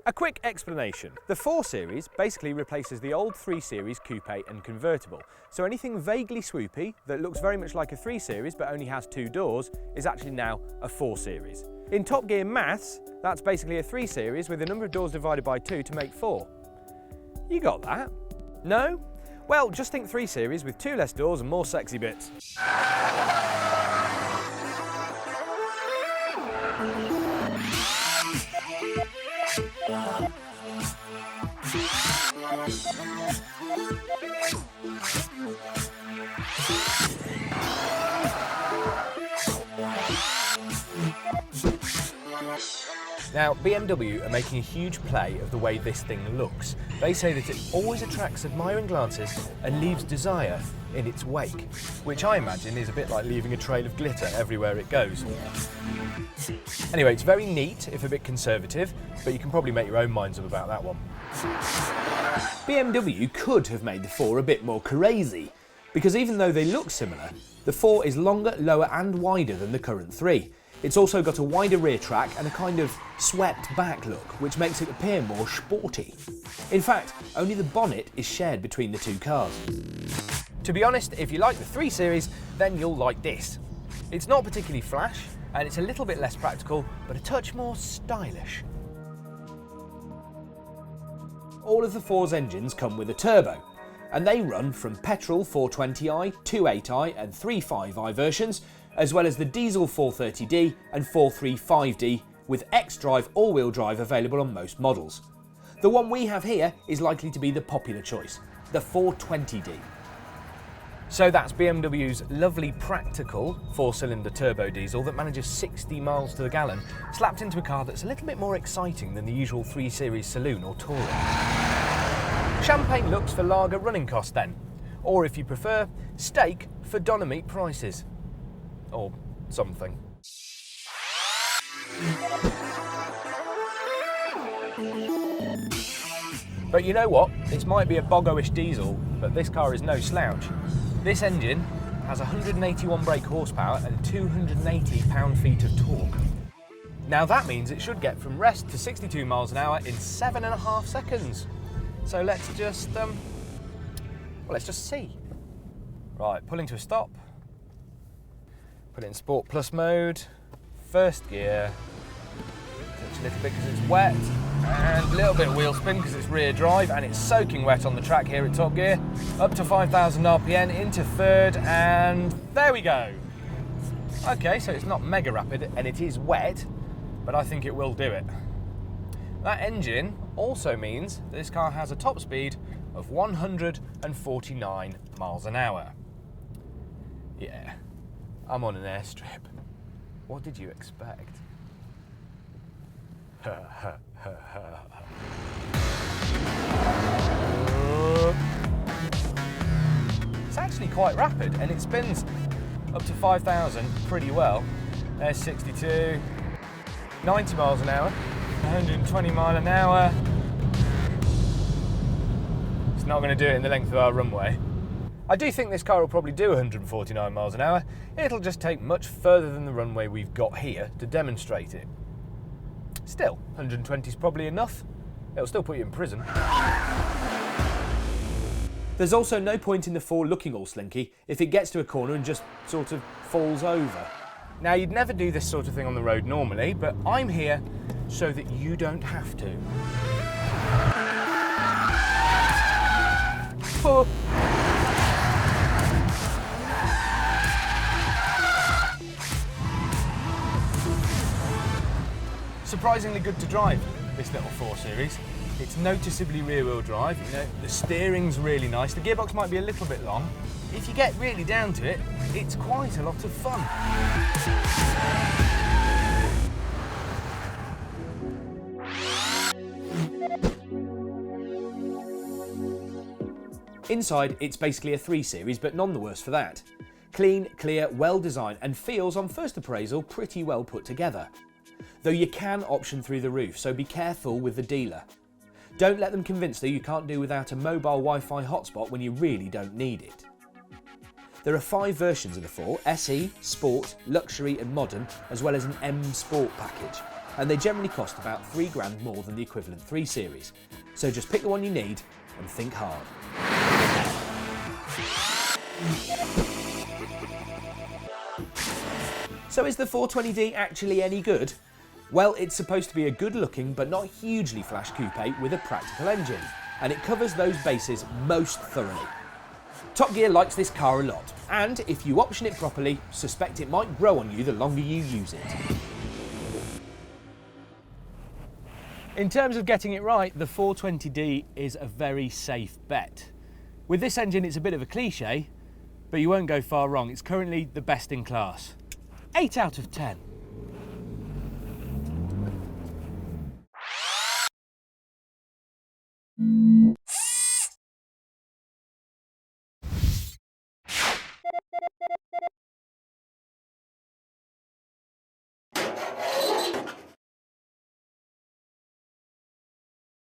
A quick explanation. The 4 Series basically replaces the old 3 Series coupe and convertible. So anything vaguely swoopy that looks very much like a 3 Series but only has 2 doors is actually now a 4 Series. In TopGear maths, that's basically a 3 Series with the number of doors divided by 2 to make 4. You got that? No? Well, just think 3 Series with 2 less doors and more sexy bits. Now, BMW are making a huge play of the way this thing looks. They say that it always attracts admiring glances and leaves desire in its wake, which I imagine is a bit like leaving a trail of glitter everywhere it goes. Anyway, it's very neat, if a bit conservative, but you can probably make your own minds up about that one. BMW could have made the 4 a bit more crazy, because even though they look similar, the 4 is longer, lower and wider than the current 3. It's also got a wider rear track and a kind of swept back look, which makes it appear more sporty. In fact, only the bonnet is shared between the 2 cars. To be honest, if you like the 3 Series, then you'll like this. It's not particularly flash, and it's a little bit less practical, but a touch more stylish. All of the 4's engines come with a turbo, and they run from petrol 420i, 28i and 35i versions, as well as the diesel 430D and 435D, with xDrive all-wheel drive available on most models. The one we have here is likely to be the popular choice, the 420D. So that's BMW's lovely practical 4-cylinder turbo diesel that manages 60 miles to the gallon, slapped into a car that's a little bit more exciting than the usual 3 Series saloon or touring. Champagne looks for lager running costs then, or if you prefer, steak for Dolomite prices. Or something. But you know what? This might be a boggo-ish diesel, but this car is no slouch. This engine has 181 brake horsepower and 280 pound-feet of torque. Now that means it should get from rest to 62 miles an hour in 7.5 seconds. So let's just see. Right, pulling to a stop. Put it in Sport Plus mode, first gear, touch a little bit because it's wet, and a little bit of wheel spin because it's rear drive and it's soaking wet on the track here at TopGear. Up to 5,000 RPM into third, and there we go. Okay, so it's not mega rapid and it is wet, but I think it will do it. That engine also means that this car has a top speed of 149 miles an hour. Yeah. I'm on an airstrip. What did you expect? It's actually quite rapid and it spins up to 5,000 pretty well. There's 62, 90 miles an hour, 120 mile an hour. It's not going to do it in the length of our runway. I do think this car will probably do 149 miles an hour. It'll just take much further than the runway we've got here to demonstrate it. Still, 120 is probably enough. It'll still put you in prison. There's also no point in the 4 looking all slinky if it gets to a corner and just sort of falls over. Now, you'd never do this sort of thing on the road normally, but I'm here so that you don't have to. Oh. Surprisingly good to drive, this little 4 Series. It's noticeably rear-wheel drive, you know, the steering's really nice, the gearbox might be a little bit long. If you get really down to it, it's quite a lot of fun. Inside, it's basically a 3 Series, but none the worse for that. Clean, clear, well designed, and feels on first appraisal pretty well put together. Though you can option through the roof, so be careful with the dealer. Don't let them convince you can't do without a mobile Wi-Fi hotspot when you really don't need it. There are 5 versions of the 4, SE, Sport, Luxury and Modern, as well as an M Sport package. and they generally cost about 3 grand more than the equivalent 3 Series. So just pick the one you need and think hard. So is the 420D actually any good? Well, it's supposed to be a good looking but not hugely flash coupe with a practical engine, and it covers those bases most thoroughly. TopGear likes this car a lot, and if you option it properly, suspect it might grow on you the longer you use it. In terms of getting it right, the 420D is a very safe bet. With this engine, it's a bit of a cliche, but you won't go far wrong. It's currently the best in class. 8 out of 10.